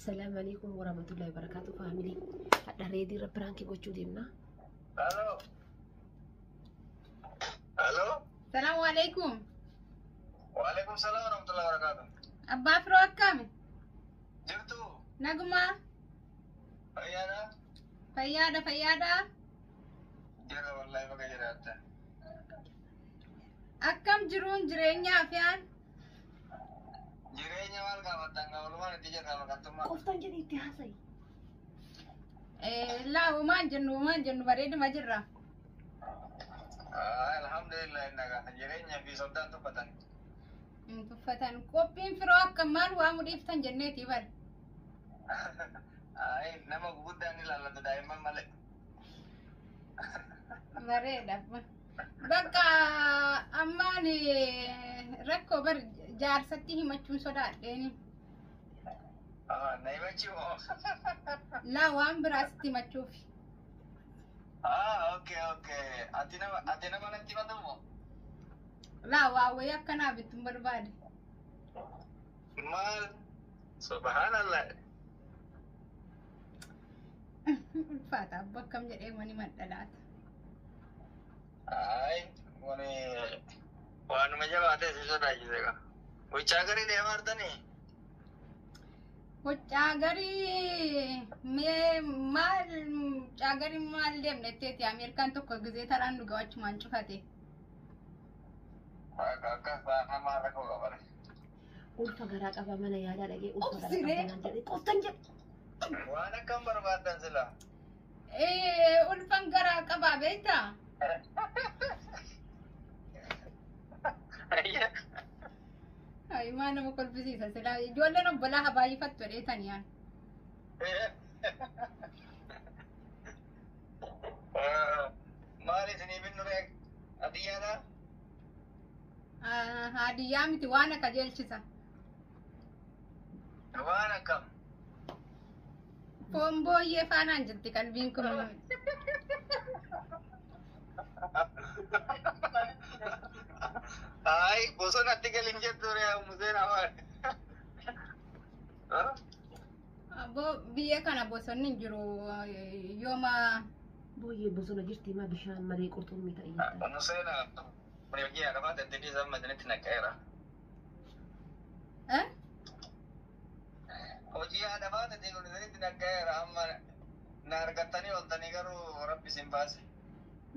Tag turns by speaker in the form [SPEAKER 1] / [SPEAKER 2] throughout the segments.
[SPEAKER 1] السلام عليكم ورحمة الله وبركاته فاميلي. هذا ريدي ربرانكي قوتشو ديمنا.
[SPEAKER 2] الو الو
[SPEAKER 3] السلام عليكم.
[SPEAKER 2] وعليكم السلام ورحمة الله وبركاته.
[SPEAKER 3] أبا فروك كامل.
[SPEAKER 2] جبتو
[SPEAKER 3] نجمة.
[SPEAKER 2] فيانا
[SPEAKER 3] فيادة.
[SPEAKER 2] جرى والله بقى جرى
[SPEAKER 3] أكم جرون جرينيا فيان.
[SPEAKER 2] جرينيا والقا بدنا ولما نتيجة كما كنتم
[SPEAKER 1] قفتان جدي اتهاسي.
[SPEAKER 3] لا وما جنو بريد ما جرى.
[SPEAKER 2] الحمد لله إنك جرينيا في سودان تفتن.
[SPEAKER 3] تفتن كوبين فروك كمان وامودي فتن جنتي بر.
[SPEAKER 2] nama guguddaan ni laallatu daa'imman malee.
[SPEAKER 3] Bareeda. Bakka ammaan rakkoo bar jaarsatti himachuun sodaadheeni.
[SPEAKER 2] Na himachuu.
[SPEAKER 3] Laa waan biraasitti himachuuf.
[SPEAKER 2] Okay. Ati nama natti himatamu?
[SPEAKER 3] Laa waa wayii akkanaa bittuun barbaade.
[SPEAKER 2] Maal? Subhanallah.
[SPEAKER 3] Ulfaata abba akkam jedhee wani madhalaata.
[SPEAKER 2] Wani waanuma jabaatee si sodaachise gaa. Gochaa garii deemaa jirtanii?
[SPEAKER 3] Caagarii maal deemnetteeti Ameerikaan tokko gizee taraan dhugaa achumaan cufate.
[SPEAKER 2] Akka namaa rakkoo qabare.
[SPEAKER 1] Ulfa garaa qaba mana yaadaa dhagee ulfa garaa qaba jedhee qoftan jedhe.
[SPEAKER 2] Waan akkam barbaadan sila?
[SPEAKER 3] Ulfan garaa qabaa beektaa? Ay maa nama kolfisiisa silaa ijoolleen obbolaa habaayifattu dheetanii aan.
[SPEAKER 2] Maal isinii binnu reek? Hadiyyaadhaa?
[SPEAKER 3] Hadiyyaa miti waan akka jeelchisa.
[SPEAKER 2] Waan akkam?
[SPEAKER 3] Foon booyyee faanaan jirti qalbiin kun.
[SPEAKER 2] Bosonatti galin jettu re'aa museen afaan.
[SPEAKER 3] Biyya kana bosonni hin jiru yooma.
[SPEAKER 1] Booyyee bosona jirti maa bishaan malee qurxummii ta'e.
[SPEAKER 2] Museen hojii haqamaa dandeettii isaa madanitti naqeera. Hojii haadhamaa dandeettii naqeera amma na argattanii ooltanii garuu rabbi isin baase.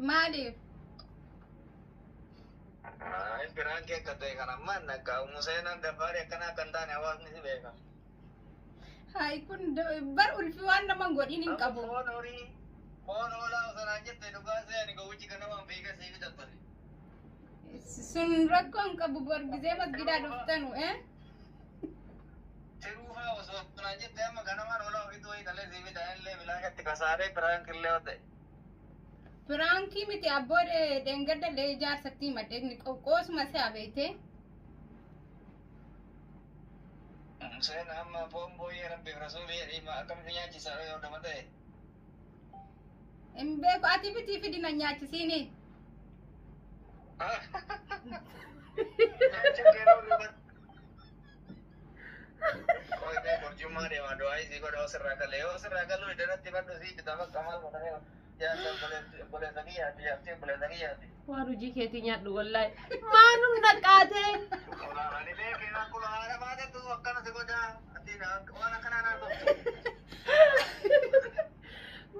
[SPEAKER 3] Maaliif?
[SPEAKER 2] Biraan kee akka ta'e kan ammaan akka museenaan dabbaarii akkanaa kan taane hawaasni si beeka.
[SPEAKER 3] Hayi kun bar ulfi waan nama godhin hin qabu.
[SPEAKER 2] Foon hoolaa osoo jette dhugaa seeni gowwichi kan namaan beeka sii bitattani.
[SPEAKER 3] Sun rakkoo hin qabu borgisee masgidaa dhuftanu
[SPEAKER 2] Tiruufaa osoo jette amma kan namaan hoolaa ofiitu wayii talee sii bitaa illee bilaakatti kasaaree biraan killee yoo ta'e.
[SPEAKER 3] Firankii miti abboode deengadda lee ijaarsatti maddeegni qoosuma isaa beekte.
[SPEAKER 2] Museen amma foon booyyee rabbiif rasuulii dhimma akkamitti nyaachisa yoo dhama ta'e.
[SPEAKER 3] Hin beeku ati bitii fidina nyaachisiini.
[SPEAKER 2] Koi bee borjummaa deemaa du'aa isii godha osirraa galee yoo osirraa galuu idanatti badhu sii bitaa bakka maal godhanii
[SPEAKER 1] waan hojii keetii nyaadhu wallaahi maanum naqaatee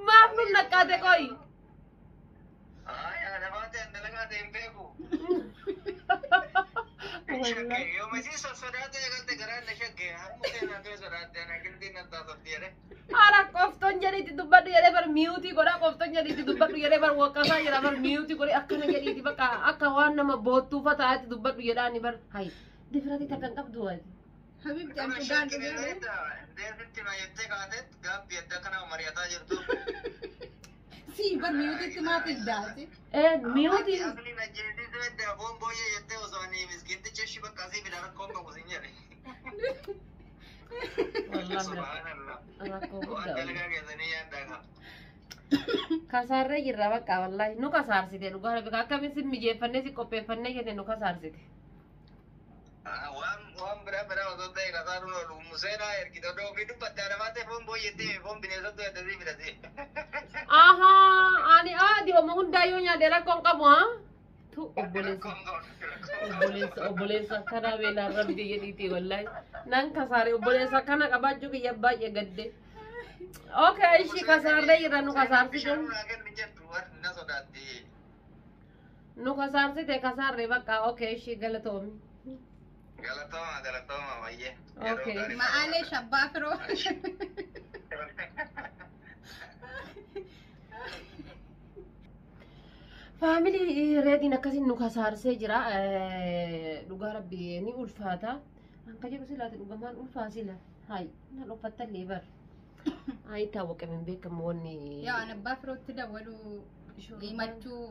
[SPEAKER 1] maanum naqaate qoyi Ara qofton jedhiti dubbadhu jedhee bar miyuutii godha qofton jedhiti dubbadhu jedhee bar waqqasaa jedha bar miyuutii godhe akkana jedhiti bakka akka waan nama boottuufa ta'atti dubbadhu jedhaani bar hayi difirati takkan qabdu waati.
[SPEAKER 3] Habibti an dhugaan dhugaa.
[SPEAKER 2] Deebitti baay'attee kaateet gaaffii adda kana mari'ataa jirtu.
[SPEAKER 3] Si bar miyuutitti maaf iddaati?
[SPEAKER 1] Miyuutii.
[SPEAKER 2] Asli najjeetii sebedda foon booyyee jettee osoo ani miskiinticha ishii bakka asii fida rakkoon qabu sin jedhe.
[SPEAKER 1] Rakkoo guddaa. Kasaarree jirra bakka wallahi nu kasaarsite dhugaa akkamiin si mijeeffannee si qopheeffannee jenne nu kasaarsite.
[SPEAKER 2] Waan biraa osoo ta'e kasaaruun oolu Museenaa ergite odoo ofii dubbatte adamaatee foon booyyetti foon bineensottu eddasii fidate.
[SPEAKER 1] Ani adi oma hundaayyoo nyaadhe rakkoon qabu haa. Tu obboleessa kana beelaan rabbi jedhiiti wallahi. Nan kasaare obboleessa kana qabaachuu kiyya baay'ee gadde. Okay, ishii kasaarree jira nu kasaarsite. Nu kasaarsite kasaarree bakka okay ishii galatoomi.
[SPEAKER 2] Galatooma wayyee.
[SPEAKER 1] Okay.
[SPEAKER 3] Ma'aalee shabbaa firoo.
[SPEAKER 1] Family reetiin akkasiin nu kasaarsee jira. Dhugaa rabbi ni ulfaata. Anka jedhu silaati dhugamaan ulfaa sila. Hai, nan uffattallee bar. Hai taawwaqame hin beekamu wanni.
[SPEAKER 3] Yaa an abbaa firootti dawwalu himachuu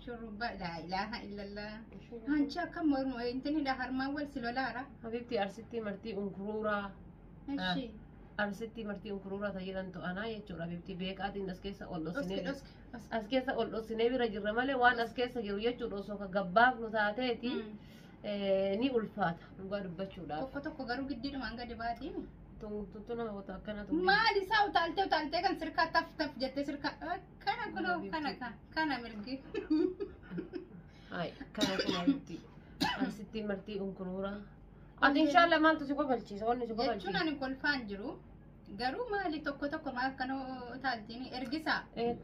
[SPEAKER 3] shurrubba laa ilaaha illallah. Anchi akka mormu intinidha harmaan wal si lolaara.
[SPEAKER 1] Habibti arsitti martii unkuruuraa.
[SPEAKER 3] Eshi.
[SPEAKER 1] Arsitti martii unkuruuraa tajaajila to'anaa jechuudha. Habibti beekaatiin as keessa ol dhosinee.
[SPEAKER 3] Dhoski.
[SPEAKER 1] As keessa ol dhosinee bira jirra malee waan as keessa jiru jechuudha osoo ka gabbaaf nu taateeti ni ulfaata dhugaa dubbachuudhaaf.
[SPEAKER 3] Tokko tokko garuu giddiidhumaan gadi baatiin.
[SPEAKER 1] Tuttu nama wata akkana tu.
[SPEAKER 3] Maal isaa utaaltee kan sirkaa taf jettee sirkaa kana kunoo kana mirgi.
[SPEAKER 1] Hai kana kuna miti. Asitti martii unkuruuraa. Ati inshallah maaltu si qobalchiisa wanni si qobalchiisa.
[SPEAKER 3] Jechuun ani kolfaan jiru. Garuu maali tokko maal kanoo utaaltiin ergisaa.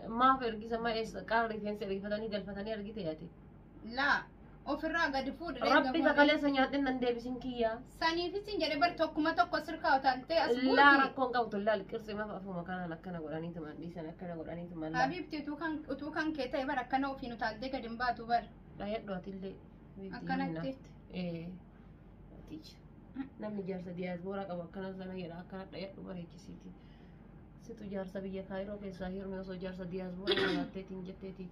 [SPEAKER 1] Maaf ergisa ma eessa qaama rifeensa rifatanii galfatanii argite yaati.
[SPEAKER 3] Laa ofirraa gadi fuudhee.
[SPEAKER 1] Rabbi sagalee nyaadhin nan deebisin kiyyaa.
[SPEAKER 3] Saniifis hin jedhe bar tokkuma tokko sirkaa utaaltee as buuti.
[SPEAKER 1] Laa rakkoon qabtu laal qirsi maaf afuma kanaan akkana godhaniitu maan dhiisan akkana godhaniitu maan.
[SPEAKER 3] Habibti utuu kan kee ta'e bar akkana ofiin utaaltee gadi hin baatu bar.
[SPEAKER 1] Dhayadhu atillee.
[SPEAKER 3] Akkanatti.
[SPEAKER 1] Aticha. Namni jaarsa diyaasbooraa qabu akkana sana jedha akkana dhayadhu bareechisiiti. Situ jaarsa biyya kaayiroo keessaa hirme osoo jaarsa diyaasbooraa laatteetiin jetteeti.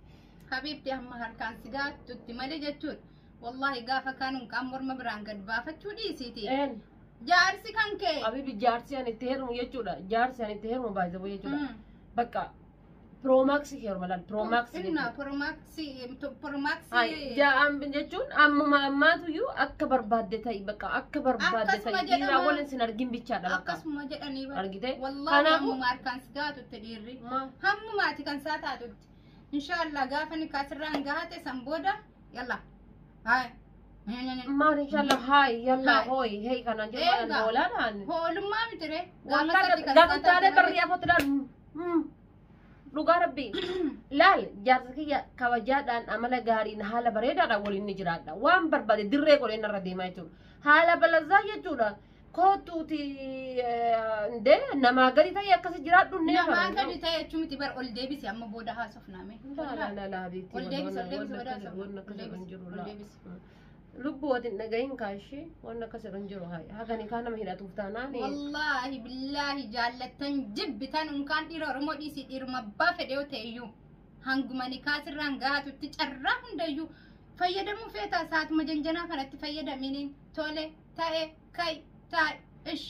[SPEAKER 3] Habibti amma harkaan si gaattutti malee jechuudha. Wallahi gaafa kaanuun qaan morma biraan gad baafachuu dhiisiiti. Jaarsi kan kee.
[SPEAKER 1] Habibi jaarsi ani itti heerumu jechuudha. Jaarsi ani itti heerumu baay'ee jechuudha. Bakka Promaxi heeruma laal Promaxi.
[SPEAKER 3] Inna Promaxi.
[SPEAKER 1] Ja'aan jechuun ammuma ammaatuyyuu akka barbaadde ta'i bakka akka barbaadde ta'i dhiiraa waliin sin argin bichaadha bakka.
[SPEAKER 3] Akkasuma jedhanii bara.
[SPEAKER 1] Argite.
[SPEAKER 3] Wallahi ammuma harkaan si gaatutti dhiirri. Hammumaati kan saa taatutti. Inshallah gaafa ni kaasirraan gahate san booda yalla. Hai.
[SPEAKER 1] Maal inshallah hai yalla hoi hei kana jedhan hoolaadhaan.
[SPEAKER 3] Hoolummaa mitire.
[SPEAKER 1] Wallahi gaafataadhe barri afootidhaan. Dhugaa rabbi laal jaarsa kiyya kabajaadhaan amala gaariin haala bareedaadhaan waliin ni jiraadha. Waan barbaade dirree godheen irra deemaa jechuudha. Haala balazaa jechuudha. Kootuuti ndee namaa gadi ta'e akkasi jiraadhu nee
[SPEAKER 3] namaa gadi ta'e jechuun miti bara ol deebisi amma booda haasofnaame.
[SPEAKER 1] Laa biitti
[SPEAKER 3] ol deebisi.
[SPEAKER 1] Lubbu watin dhagahin kaashee waan akkas irra hin jiru haqanii kaan nama hidhatuuf taanaan.
[SPEAKER 3] Wallaahi billaahi jaallattan jibbitan unkaan dhiira Oromoo dhiisii dhiiruma abbaa fedhe yoo ta'e iyyuu hangumani kaasirraan gaatutti carraa hundayyuu fayyadamuu feetaa saatuma janjanaa kanatti fayyadaminiin tole ta'e kai taa'e ish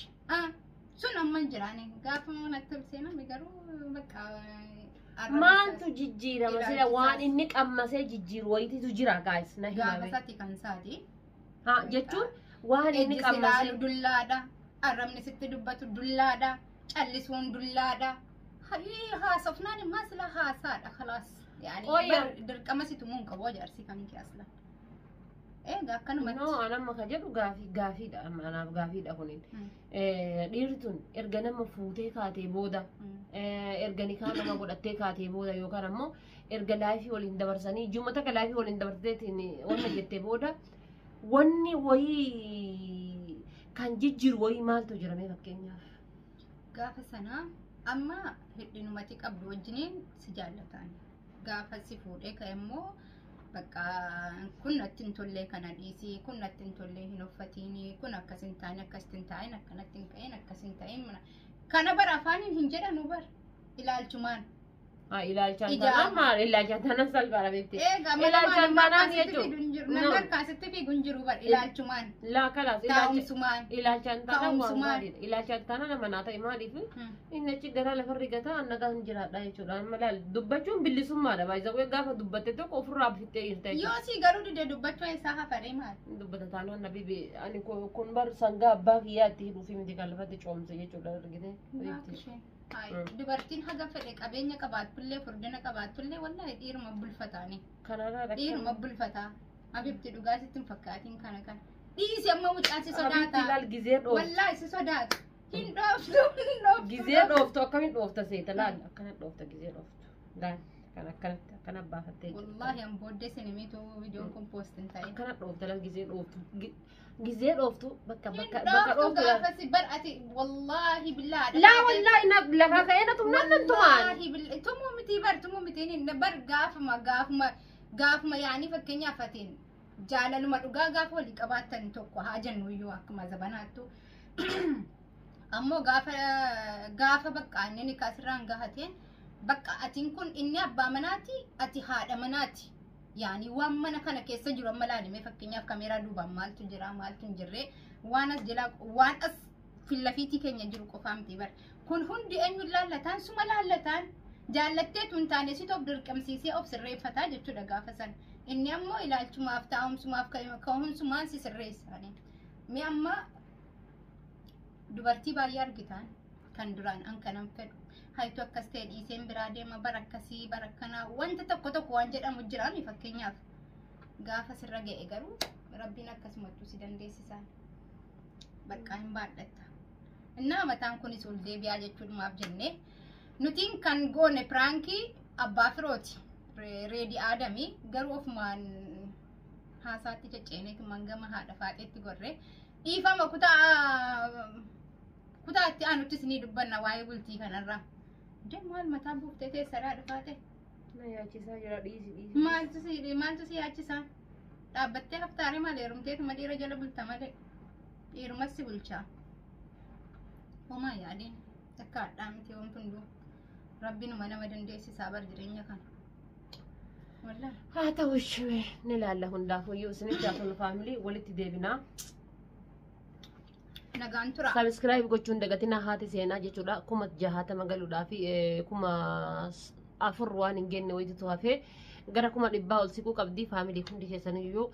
[SPEAKER 3] sun amman jiraane gaafa manatti ol seename garuu bakka.
[SPEAKER 1] Maaltu jijjiirama sila waan inni qammasee jijjiiru wayititu jira guys na himame.
[SPEAKER 3] Gaafasatti kan saati.
[SPEAKER 1] Jechuun waan inni qammasee
[SPEAKER 3] dullaadha. Arrabni sitti dubbatu dullaadha. Callisuun dullaadha. Haasofnaan immoo sila haasaadha khalaas. Yaani dirqama situ muun qabu jaarsi kan kee asla. Egaa akkanumatti.
[SPEAKER 1] No anamma ka jedhu gaafiidha anaaf gaafiidha kunin. Dhiirri tun erga nama fuutee kaatee booda erga nikaa nama godhattee kaatee booda yookaan ammoo erga laayifii waliin dabarsanii jumma takka laayifii waliin dabarteetiin wanna jettee booda wanni wayii kan jijjiiru wayii maaltu jiramee fakkeenyaaf.
[SPEAKER 3] Gaafa sanaa amma hidhinumatti qabdu wajjiniin si jaallatan. Gaafa si fuudhee ka'e immoo bakka kun natti hin tolle kana dhiisii kun natti hin tolle hin uffatini kun akkasin ta'in akkasin ta'in akkanatti hin ka'in akkasin ta'in kana bara afaaniin hin jedhanu bar ilaalchumaan
[SPEAKER 1] ilaalchaan taanaan maal ilaalchaan taanaan salphaadha beekte.
[SPEAKER 3] Egaa
[SPEAKER 1] Ilaalchaan taanaan jechuudha.
[SPEAKER 3] nama harkaasitti fiiguun jiru bar ilaalchumaan.
[SPEAKER 1] Laakalaas
[SPEAKER 3] Taa'umsumaan.
[SPEAKER 1] ilaalchaan taanaan waan
[SPEAKER 3] Taa'umsumaan.
[SPEAKER 1] gaariidha. Ilaalchaan taanaan nama naa ta'e maaliif inni achi gara lafa rigataa annagaan jiraadha jechuudha. Amma laal dubbachuun bilisummaadha. Baay'ee gaafa dubbatte tokko ofirraa bifittee jirta jechuudha.
[SPEAKER 3] Yoo si garuu dide dubbachuu isaa hafaree maal?
[SPEAKER 1] Dubbata taanaan nabi ani kun bar sangaa abbaa kiyyaatti hidhuufi miti kan lafatti coomse jechuudha argite.
[SPEAKER 3] Dubartiin haga fedhe qabeenya qabaatullee furdina qabaatullee wallahi dhiiruma bulfataani.
[SPEAKER 1] Kanarraa
[SPEAKER 3] Dhiiruma bulfataa. Abibti dhugaasitti hin fakkaatiin kana. Dhiisi amma mucaan si
[SPEAKER 1] Abibti
[SPEAKER 3] sodaata.
[SPEAKER 1] laal gizee dhooftu.
[SPEAKER 3] Wallahi si sodaata. Hin dhooftu.
[SPEAKER 1] Gizee dhooftu akkamiin dhoofta seeta laal akkana dhoofta gizee dhooftu. Laal kan akkanatti akkana baafattee jirti.
[SPEAKER 3] Wallahi an booddee sinimiitu viidiyoon kun poostiin ta'e.
[SPEAKER 1] Akkana dhoofta laal gizee dhooftu. Gizee dhooftu bakka
[SPEAKER 3] Hin
[SPEAKER 1] dhooftu
[SPEAKER 3] dhooftu
[SPEAKER 1] laal.
[SPEAKER 3] gaafasi bar ati wallahi billaadha.
[SPEAKER 1] Laa wallahi na lafa ka'ee na tumnaan nan tumaan.
[SPEAKER 3] Wallahi billahi tumuu miti bar tumuu miti inni bar gaafuma yaanii fakkeenyaaf atiin jaalaluma dhugaa gaafa walii qabaatan tokko haa jennu iyyuu akkuma zabanaattu. Ammoo gaafa bakka inni kaasirraan gahateen bakka atiin kun inni abbaa manaati ati haadha manaati. Yaani waan mana kana keessa jiru amma laalimee fakkeenyaaf kameeraa duubaan maaltu jira maaltu hin jirre waan as jala waan as fillafiitii keenya jiru qofaa miti bar. Kun hundi eenyu laallataan suma laallataan jaallattee tun taane si of dirqamsiisee of sirreeffataa jechuudha gaafa san. Inni ammoo ilaalchumaaf taa'umsumaaf ka'umsumaan si sirreessaani. Mi amma dubartii baay'ee argitaan kan duraan an kanan fedhu. Haytu akkas ta'e dhiiseen biraa deema bara akkasii bara akkanaa wanta tokko waan jedhamu jiraan fakkeenyaaf gaafa sirra ga'e garuu rabbiin akkasumattuu si dandeessisaan bakka hin baadhatta. Innaa mataan kunis ol deebi'aa jechuudhumaaf jennee nutiin kan goone piraankii abbaa firooti reedii aadamii garuu ofumaan haasaatti cecceeneetu mangama haadha faaxeetti gorree dhiifama kutaatti aanuttis ni dubbanna waa'ee bultii kanarraa. Maal mataa buuftee teessaraa dhufaate?
[SPEAKER 1] Na yaachisaa jira dhiisi.
[SPEAKER 3] Maaltu si yaachisaa? Dhaabbattee haftaaree maal heerumteetuma dhiira jala bulta malee. Dhiirumas si bulchaa. Homaa yaadeen akka hadhaa miti waan hunduu. Rabbinuma nama dandeessisaa bar jireenya kana. Wallahi.
[SPEAKER 1] Haa ta'u ishee ni laalla hundaafuyyuu isinitti haasofnu faamilii walitti deebinaa.
[SPEAKER 3] Nagaan tura.
[SPEAKER 1] Subscribe gochuun dagatina haati seenaa jechuudha. Kuma 60 galuudhaa fi kuma 4 waan hin genne wayititu hafee gara kuma 100 ol siquu qabdi faamilii hundi keessaniyyuu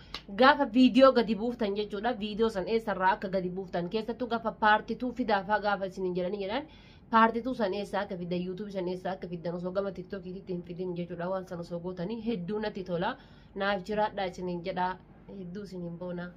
[SPEAKER 1] gaafa viidiyoo gadi buuftan jechuudha. Viidiyoo san eessarraa akka gadi buuftan keessattuu gaafa paartituu fidaafaa gaafa isin jedhan paartituu san eessaa akka fiddan yuutuubii san eessaa akka fiddan osoo gama tiktookiitti hin fidin jechuudha. Waan san osoo gootanii hedduu natti tola. Naaf jiraadhaa isiniin jedhaa hedduu isiniin boona.